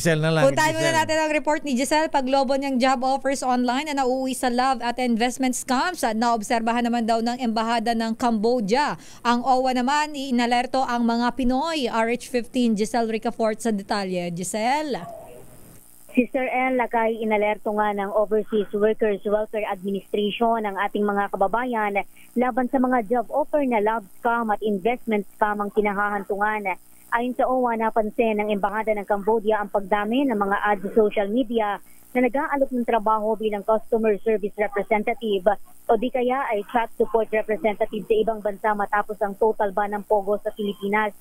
Giselle na lang. Puntahan muna natin ang report ni Giselle. Paglobo niyang job offers online na nauuwi sa love at investment scams. Naobserbahan naman daw ng Embahada ng Cambodia. Ang OWA naman, inalerto ang mga Pinoy. RH15, Giselle Ricafort sa detalye. Giselle? Si Sir El Lakay, inalerto nga ng Overseas Workers Welfare Administration ang ating mga kababayan laban sa mga job offer na love scam at investment scam ang kinahahantungan. Ayon sa OWA, napansin ng Embahada ng Cambodia ang pagdami ng mga ads sa social media na nag-aalok ng trabaho bilang customer service representative o di kaya ay chat support representative sa ibang bansa matapos ang total ban ng POGO sa Pilipinas.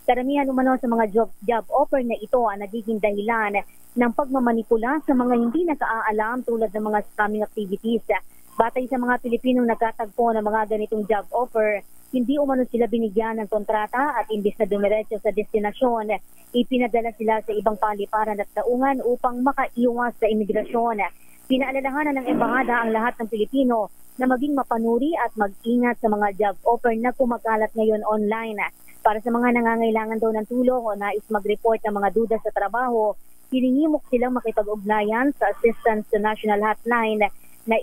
Karamihan umano sa mga job offer na ito ang nagiging dahilan ng pagmamanipula sa mga hindi nakaalam tulad ng mga scamming activities. Batay sa mga Pilipinong nagkatagpo ng mga ganitong job offer, hindi umano sila binigyan ng kontrata at imbis na dumiretso sa destinasyon, ipinadala sila sa ibang paliparan at daungan upang makaiwas sa imigrasyon. Pinaalalahanan ng Embahada ang lahat ng Pilipino na maging mapanuri at mag-ingat sa mga job offer na kumakalat ngayon online. Para sa mga nangangailangan daw ng tulong o nais mag-report ng mga duda sa trabaho, hinihimok silang makipag-ugnayan sa Assistance to National Hotline na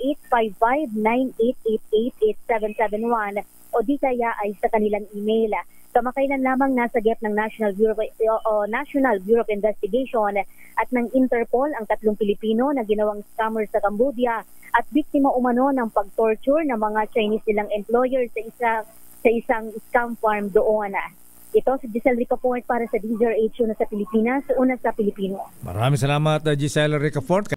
855-9888-8771 o di kaya ay sa kanilang email. Kamakailan lamang nasa gap ng National Bureau of Investigation at ng Interpol ang 3 Pilipino na ginawang scammer sa Cambodia at biktima umano ng pag-torture ng mga Chinese nilang employer sa isang scam farm doon. Ito si Giselle Ricafort para sa DZRH na sa Pilipinas, una sa Pilipino. Maraming salamat, Giselle Ricafort.